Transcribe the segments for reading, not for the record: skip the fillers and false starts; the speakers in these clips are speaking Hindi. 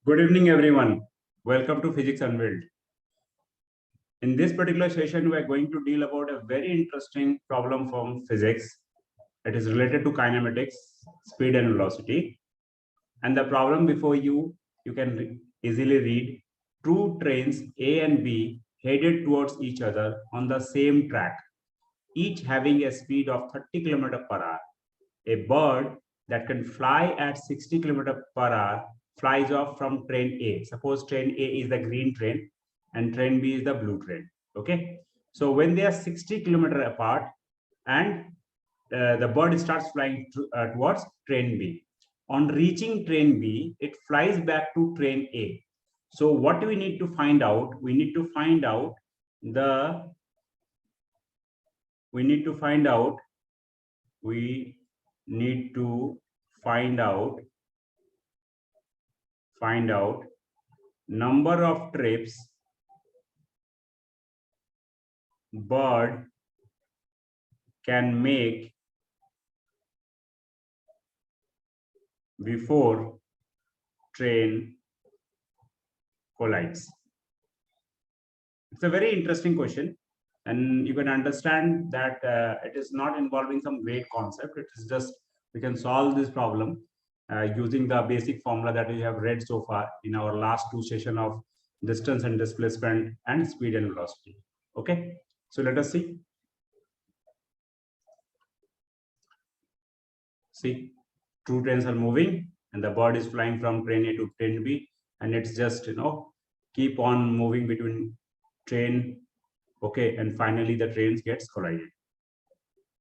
Good evening, everyone. Welcome to Physics Unveiled. In this particular session, we are going to deal about a very interesting problem from physics. It is related to kinematics, speed and velocity. And the problem before you can easily read. Two trains A and B headed towards each other on the same track, each having a speed of 30 km per hour. A bird that can fly at 60 km per hour flies off from train A. Suppose train A is the green train and train B is the blue train. Okay. So when they are 60 km apart and the bird starts flying towards train B. On reaching train B, it flies back to train A. So what do we need to find out? We need to find out we need to find out number of trips bird can make before train collides. It's a very interesting question, and you can understand that it is not involving some great concept. It is just we can solve this problem using the basic formula that we have read so far in our last two sessions of distance and displacement and speed and velocity. Okay, so let us see. See, two trains are moving and the bird is flying from train A to train B, and it's just keep on moving between train. Okay, and finally the trains gets collided.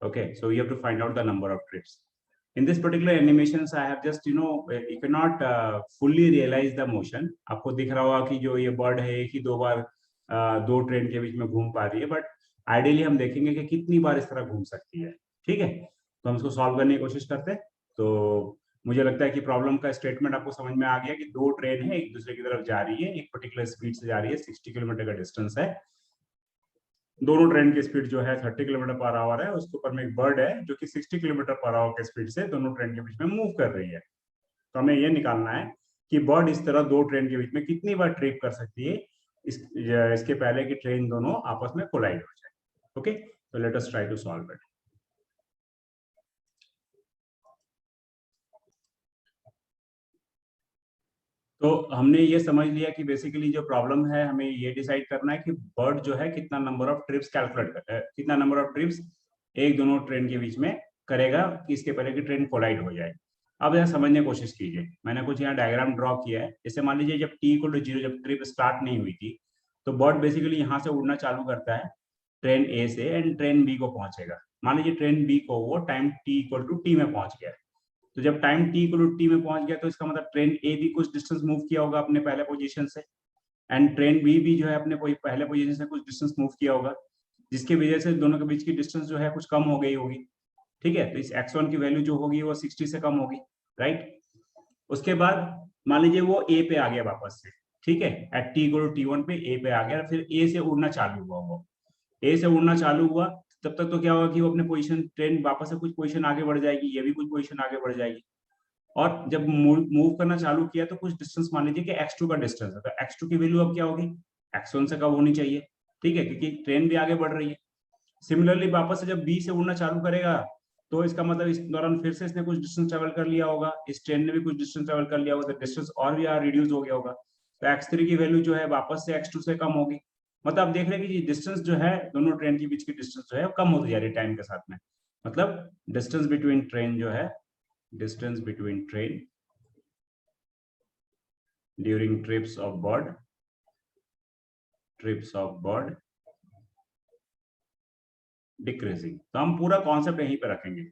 Okay, so you have to find out the number of trips. In this particular animations, I have just you cannot fully realize the motion. आपको दिख रहा होगा कि जो ये बर्ड है एक ही दो बार दो ट्रेन के बीच में घूम पा रही है, बट आइडियली हम देखेंगे कि कितनी बार इस तरह घूम सकती है. ठीक है, तो हम इसको सॉल्व करने की कोशिश करते हैं. तो मुझे लगता है कि प्रॉब्लम का स्टेटमेंट आपको समझ में आ गया कि दो ट्रेन है एक दूसरे की तरफ जा रही है, एक पर्टिकुलर स्पीड से जा रही है, 60 किलोमीटर का डिस्टेंस है. दोनों ट्रेन की स्पीड जो है 30 किलोमीटर पर आवर है. उसके ऊपर में एक बर्ड है जो कि 60 किलोमीटर पर आवर के स्पीड से दोनों ट्रेन के बीच में मूव कर रही है. तो हमें ये निकालना है कि बर्ड इस तरह दो ट्रेन के बीच में कितनी बार ट्रिप कर सकती है इसके पहले कि ट्रेन दोनों आपस में कोलाइड हो जाए. ओके, तो let us try to solve it. तो हमने ये समझ लिया कि बेसिकली जो प्रॉब्लम है हमें ये डिसाइड करना है कि बर्ड जो है कितना नंबर ऑफ ट्रिप्स कितना नंबर ऑफ ट्रिप्स एक दोनों ट्रेन के बीच में करेगा कि इसके पहले कि ट्रेन कोलाइड हो जाए. अब यह समझने की कोशिश कीजिए. मैंने कुछ यहाँ डायग्राम ड्रॉ किया है. जैसे मान लीजिए जब t=0 जब ट्रिप स्टार्ट नहीं हुई थी तो बर्ड बेसिकली यहाँ से उड़ना चालू करता है ट्रेन ए से एंड ट्रेन बी को पहुंचेगा. मान लीजिए ट्रेन बी को वो टाइम t=t में पहुंच गया. तो जब टाइम t=t में पहुंच गया तो इसका मतलब ट्रेन ए भी कुछ डिस्टेंस मूव किया होगा अपने पहले पोजीशन से, एंड ट्रेन बी भी जो है अपने पहले पोजीशन से कुछ डिस्टेंस मूव किया होगा, जिसकी वजह से दोनों के बीच की डिस्टेंस जो है कुछ कम हो गई होगी. ठीक है, तो इस x1 की वैल्यू जो होगी वो 60 से कम होगी. राइट, उसके बाद मान लीजिए वो ए पे आ गया वापस से. ठीक है, एट t=t1 पे ए पे आ गया, फिर ए से उड़ना चालू हुआ. वो ए से उड़ना चालू हुआ तब तक तो क्या होगा कि वो अपने पोजीशन ट्रेन वापस से कुछ पोजीशन आगे बढ़ जाएगी, ये भी कुछ पोजीशन आगे बढ़ जाएगी. और जब मूव करना चालू किया तो कुछ डिस्टेंस मान लीजिए कि x2 का डिस्टेंस है, तो x2 की वैल्यू अब क्या होगी, x1 से कम होनी चाहिए. ठीक है, क्योंकि ट्रेन भी आगे बढ़ रही है. सिमिलरली वापस से जब b से उड़ना चालू करेगा तो इसका मतलब इस दौरान फिर से इसने कुछ डिस्टेंस ट्रेवल कर लिया होगा, इस ट्रेन ने भी कुछ डिस्टेंस ट्रेवल कर लिया होगा, तो डिस्टेंस और भी रिड्यूस हो गया होगा. तो x3 की वैल्यू जो है वापस से x2 से कम होगी. मतलब आप देख रहे हैं कि डिस्टेंस जो है दोनों ट्रेन के बीच की डिस्टेंस जो है कम होती जा रही है टाइम के साथ में. मतलब डिस्टेंस बिटवीन ट्रेन जो है distance between train during trips of bird decreasing. तो हम पूरा कॉन्सेप्ट यहीं पे रखेंगे.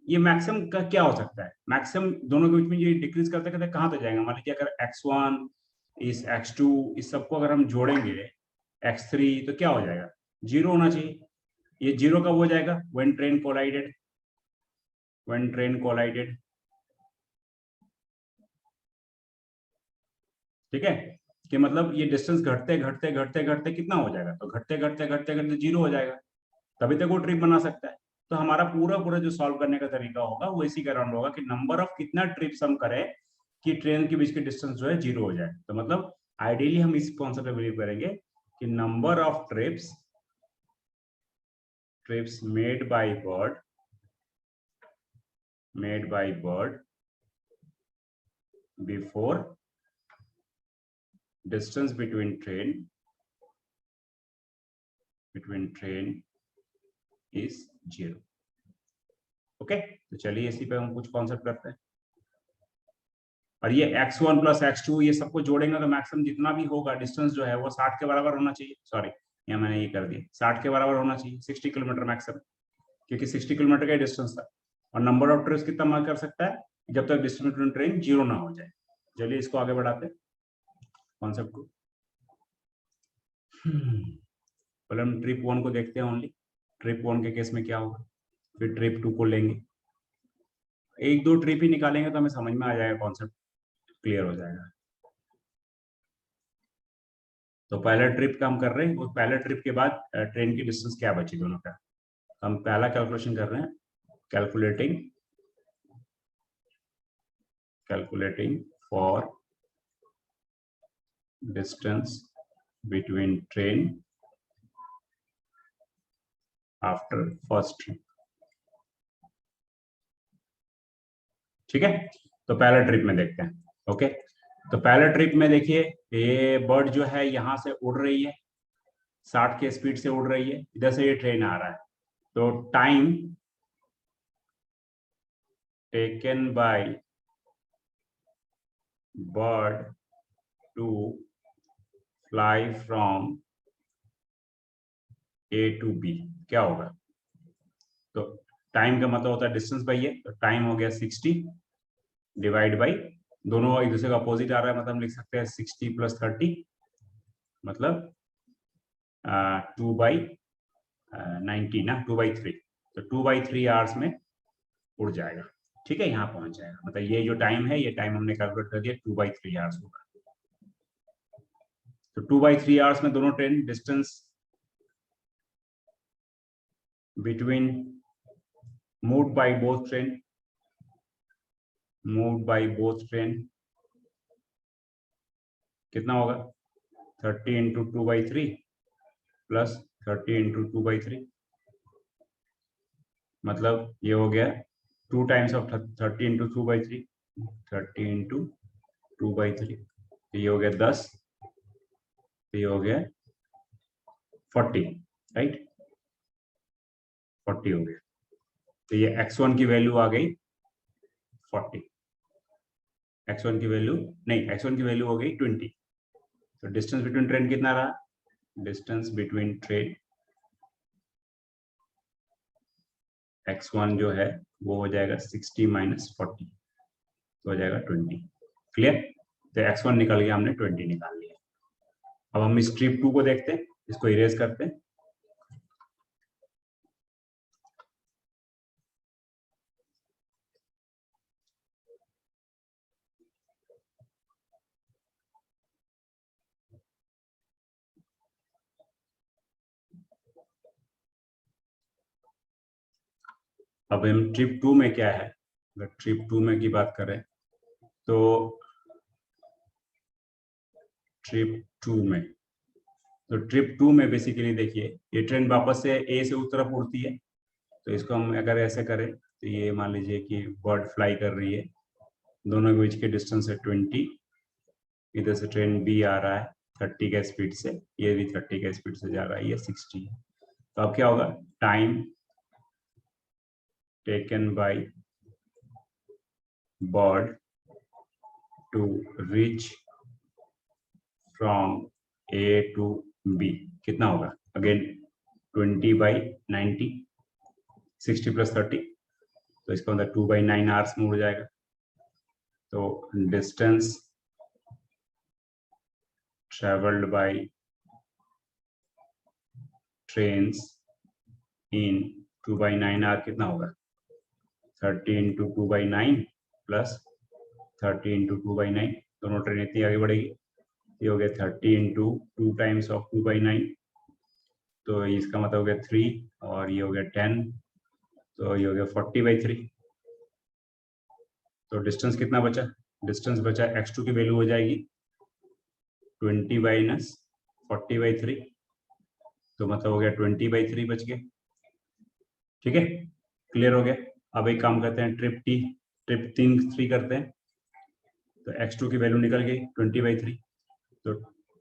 ये मैक्सिमम का क्या हो सकता है, मैक्सिमम दोनों के बीच में ये डिक्रीज करते करते कहां तक जाएगा. मान लीजिए अगर x1 इस x2 इस सबको अगर हम जोड़ेंगे x3 तो क्या हो जाएगा, जीरो होना चाहिए. ये जीरो कब हो जाएगा, when train collided. ठीक है, कि मतलब ये डिस्टेंस घटते घटते घटते घटते कितना हो जाएगा, तो घटते घटते घटते घटते जीरो हो जाएगा, तभी तक वो ट्रिप बना सकता है. तो हमारा पूरा जो सॉल्व करने का तरीका होगा वो इसी के अराउंड होगा कि नंबर ऑफ कितना ट्रिप्स हम करें कि ट्रेन के बीच के डिस्टेंस जो है 0 हो जाए। तो मतलब आइडियली हम इस कॉन्सेप्ट पे बिलीव करेंगे कि number of trips made by bird before distance between train is 0। Okay, तो चलिए इसी पे हम कुछ कॉन्सेप्ट करते हैं। और ये x1 प्लस x2 ये सबको जोड़ेंगे तो मैक्सिमम जितना भी होगा डिस्टेंस जो है वो 60 के बराबर होना चाहिए। सॉरी, यहाँ मैंने ये कर दिया, 60 के बराबर होना चाहिए, 60 किलोमीटर मैक्सिमम, क्योंकि 60 किलोमीटर का डिस्टेंस था। और नंबर ऑफ ट्रिप्स कितना मार्क कर सकता है, जब तक डिस्टेंस बिटवीन ट्रेन 0 ना हो जाए। चलिए इसको आगे बढ़ाते हैं कॉन्सेप्ट को। पहले हम ट्रिप 1 को देखते हैं ओनली। ट्रिप 1 के केस में क्या होगा, फिर ट्रिप 2 को लेंगे। एक दो ट्रिप ही निकालेंगे तो हमें समझ में आ जाएगा, कॉन्सेप्ट क्लियर हो जाएगा। तो पहला ट्रिप का हम कर रहे हैं, उस पहले ट्रिप के बाद ट्रेन की डिस्टेंस क्या बची दोनों का, हम पहला कैलकुलेशन कर रहे हैं। Calculating for distance between train after first trip. ठीक है, तो पहला ट्रिप में देखते हैं। ओके, तो पहले ट्रिप में देखिए ये बर्ड जो है यहां से उड़ रही है, 60 के स्पीड से उड़ रही है, इधर से ये ट्रेन आ रहा है। तो time taken by bird to fly from A to B क्या होगा, तो टाइम का मतलब होता है डिस्टेंस बाई ये, तो टाइम हो गया 60 डिवाइड बाई, दोनों एक दूसरे का अपोजिट आ रहा है, मतलब हम लिख सकते हैं 60 प्लस 30 मतलब 2/90 ना, 2/3, तो 2/3 आवर्स में उड़ जाएगा। ठीक है, यहाँ पहुंच जाएगा, मतलब ये जो टाइम है ये टाइम हमने कैलकुलेट कर दिया, 2/3 आवर्स होगा। तो 2/3 आवर्स में दोनों train distance between moved by both train कितना होगा, 30 इंटू 2/3 प्लस 30 इंटू 2/3, मतलब ये हो गया 2 टाइम्स ऑफ 30 इंटू 2/3, 30 इंटू 2/3, ये हो गया 10, ये हो गया 40, राइट, 40 हो गया। तो ये x1 की वैल्यू आ गई 40, x1 की वैल्यू नहीं, x1 की वैल्यू हो गई 20। तो डिस्टेंस बिटवीन ट्रेन कितना रहा, डिस्टेंस बिटवीन ट्रेन x1 जो है वो हो जाएगा 60 माइनस 40, तो हो जाएगा 20। क्लियर, तो x1 निकल गया, हमने 20 निकाल लिया। अब हम इस ट्रिप 2 को देखते हैं, इसको इरेज करते हैं। अब हम ट्रिप 2 में क्या है, अगर ट्रिप 2 में की बात करें तो ट्रिप 2 में बेसिकली देखिए ये ट्रेन वापस से ए से उस तरफ उड़ती है, तो इसको हम अगर ऐसे करें तो ये मान लीजिए कि बर्ड फ्लाई कर रही है, दोनों के बीच के डिस्टेंस है 20, इधर से ट्रेन बी आ रहा है 30 का स्पीड से, ये भी 30 का स्पीड से जा रहा है, ये 60 है। तो अब क्या होगा, time taken by bird to reach from A to B कितना होगा, अगेन 20/90, 60 प्लस 30, तो इसका मतलब 2/9 आवर्स में उड़ जाएगा। तो distance traveled by trains in 2/9 hour कितना होगा, 30 इंटू 2/9 प्लस 30 इंटू 2/9, दोनों ट्रेन इतनी आगे बढ़ेगी, ये हो गया 30 इंटू 2 टाइम्स ऑफ 2/9, तो इसका मतलब हो गया 3, और ये हो गया 10, तो ये हो गया 40/3। तो डिस्टेंस कितना बचा, डिस्टेंस बचा x2 की वैल्यू हो जाएगी 20 माइनस 40/3, तो मतलब हो गया 20/3 बच गए। ठीक है, क्लियर हो गया। अब एक काम करते हैं, ट्रिप 3 करते हैं, तो x2 की वैल्यू निकल गई 20/3। तो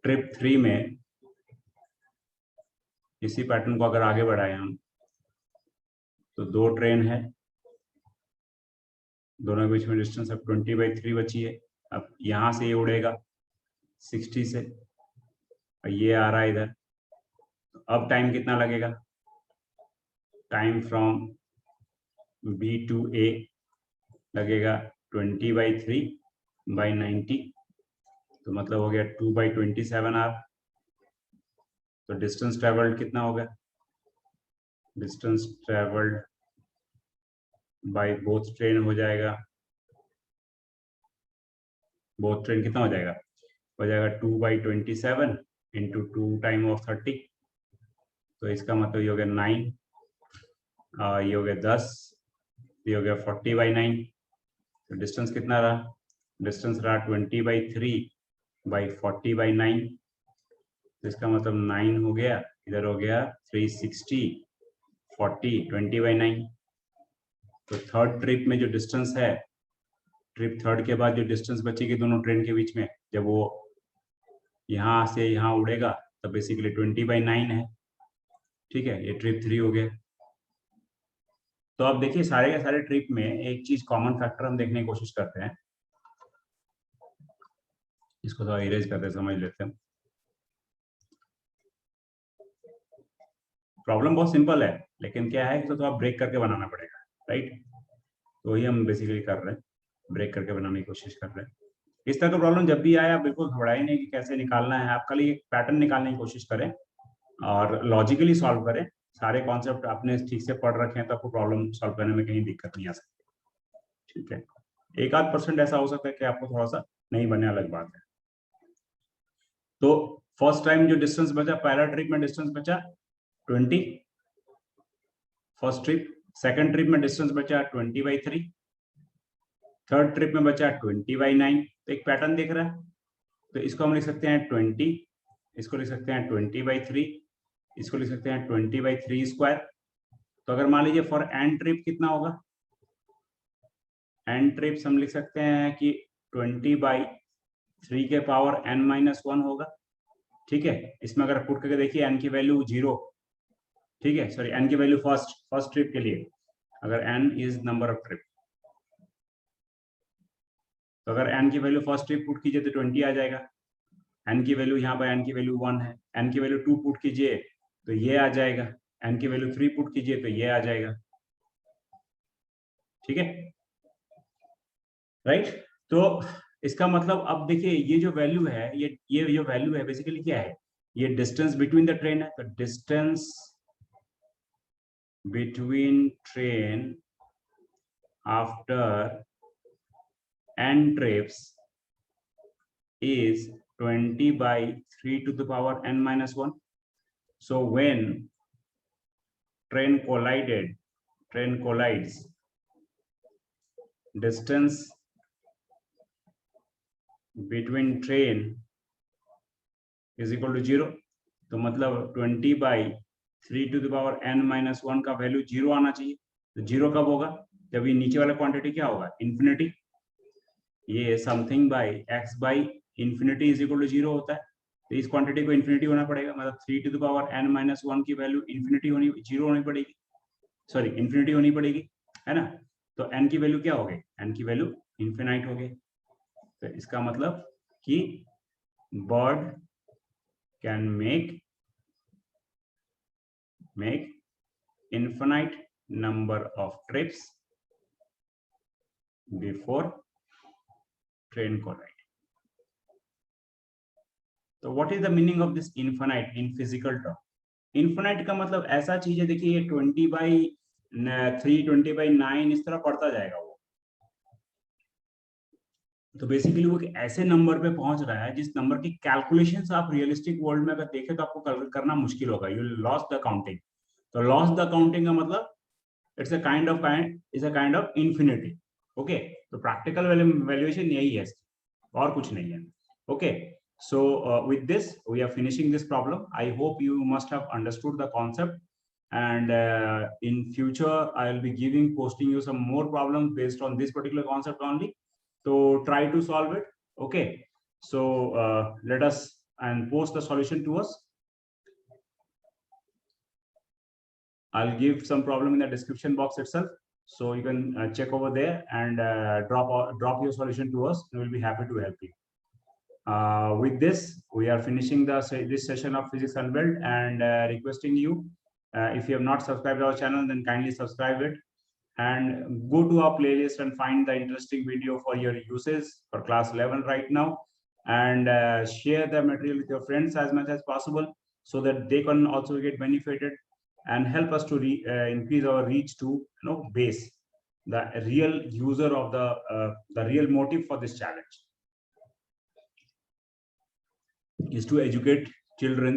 ट्रिप 3 में इसी पैटर्न को अगर आगे बढ़ाए हम, तो 2 ट्रेन है, दोनों के बीच में डिस्टेंस अब 20/3 बची है। अब यहां से ये उड़ेगा 60 से, और ये आ रहा है इधर। तो अब टाइम कितना लगेगा, time from B to A लगेगा 20/3/90, तो मतलब हो गया 2/27 आवर। तो डिस्टेंस ट्रेवल्ड कितना होगा, distance travelled by both train हो जाएगा, बोथ ट्रेन कितना हो जाएगा, 2/27 इंटू 2 टाइम ऑफ 30, तो इसका मतलब ये हो गया 9, ये हो गया 10, ये हो गया 40/9। तो डिस्टेंस कितना रहा, डिस्टेंस रहा 20/3/40/9, तो इसका मतलब 9 हो गया, इधर हो गया 360, 40, 20/9। तो थर्ड ट्रिप में जो डिस्टेंस है, ट्रिप थर्ड के बाद जो डिस्टेंस बचेगी दोनों ट्रेन के बीच में, जब वो यहाँ से यहाँ उड़ेगा, तो बेसिकली 20/9 है। ठीक है, ये ट्रिप 3 हो गया। तो अब देखिए सारे के सारे ट्रिप में एक चीज कॉमन फैक्टर हम देखने की कोशिश करते हैं, इसको थोड़ा इरेज करके समझ लेते हैं। प्रॉब्लम बहुत सिंपल है, लेकिन क्या है कि तो थोड़ा ब्रेक करके बनाना पड़ेगा, राइट। तो वही हम बेसिकली कर रहे हैं, ब्रेक करके बनाने की कोशिश कर रहे हैं। इस तरह का प्रॉब्लम जब भी आए, आप बिल्कुल घबराए नहीं कि कैसे निकालना है, आप खाली एक पैटर्न निकालने की कोशिश करें और लॉजिकली सॉल्व करें। सारे कॉन्सेप्ट आपने ठीक से पढ़ रखे हैं तो आपको प्रॉब्लम सॉल्व करने में कहीं दिक्कत नहीं आ सकती। ठीक है, 1-8% ऐसा हो सकता है कि आपको थोड़ा सा नहीं बने, अलग बात है। तो फर्स्ट टाइम जो डिस्टेंस बचा, पहला ट्रिप में डिस्टेंस बचा 20, फर्स्ट ट्रिप। सेकंड ट्रिप में डिस्टेंस बचा 20/3, थर्ड ट्रिप में बचा 20/9। तो एक पैटर्न दिख रहा है, तो इसको हम लिख सकते हैं 20, इसको लिख सकते हैं 20/3, इसको लिख सकते हैं 20/3²। तो अगर मान लीजिए फॉर एन ट्रिप कितना होगा, एन ट्रिप्स हम लिख सकते हैं कि 20/3 के पावर n-1 होगा। ठीक है, इसमें अगर पुट करके देखिए n की वैल्यू 0, ठीक है, सॉरी n की वैल्यू फर्स्ट ट्रिप के लिए, अगर n is number of trip, तो अगर n की वैल्यू फर्स्ट ट्रिप पुट कीजिए तो 20 आ जाएगा। n की वैल्यू यहाँ पर n की वैल्यू 1 है, n की वैल्यू 2 पुट कीजिए तो ये आ जाएगा, n की वैल्यू 3 पुट कीजिए तो ये आ जाएगा। ठीक है, राइट। तो इसका मतलब अब देखिए ये जो वैल्यू है, ये जो वैल्यू है बेसिकली क्या है, ये डिस्टेंस बिटवीन द ट्रेन है। तो distance between train after n trips is 20/3 to the power n-1. So when train collides, distance between train is equal to 0. तो मतलब 20/3 to the power n-1 का वैल्यू 0 आना चाहिए। तो 0 कब होगा, जब ये नीचे वाला क्वांटिटी क्या होगा, इंफिनिटी। ये something by x by infinity is equal to 0 होता है, तो इस क्वांटिटी को इंफिनिटी होना पड़ेगा, मतलब 3 to the power n-1 की वैल्यू इंफिनिटी होनी, 0 होनी पड़ेगी, सॉरी इंफिनिटी होनी पड़ेगी, है ना। तो n की वैल्यू क्या हो गई, n की वैल्यू इंफिनाइट हो गई। तो इसका मतलब कि bird can make infinite number of trips before train collide. तो what is the meaning of this infinite in physical term. Infinite का मतलब ऐसा चीज है, देखिए ये 20/3, 20/9 इस तरह पढ़ता जाएगा वो। तो बेसिकली वो एक ऐसे नंबर पे पहुंच रहा है जिस नंबर की कैलकुलेशंस आप रियलिस्टिक वर्ल्ड में अगर देखें तो आपको करना मुश्किल होगा, यू लॉस द काउंटिंग। तो लॉस द काउंटिंग का मतलब it's a kind of infinity. Okay, तो प्रैक्टिकल वैल्यूएशन यही है, और कुछ नहीं है। Okay, so with this we are finishing this problem. I hope you must have understood the concept, and in future I'll be posting you some more problems based on this particular concept only, so try to solve it. Okay, so let us and post the solution to us. I'll give some problem in the description box itself, so you can check over there and drop your solution to us, and we'll be happy to help you. With this, we are finishing this session of Physics Unveiled, and requesting you, if you have not subscribed our channel, then kindly subscribe it, and go to our playlist and find the interesting video for your uses for class 11 right now, and share the material with your friends as much as possible, so that they can also get benefited, and help us to increase our reach to base the real user of the real motive for this challenge is to educate children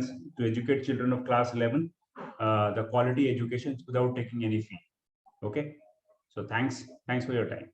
of class 11 the quality education without taking any fee. Okay, so thanks for your time.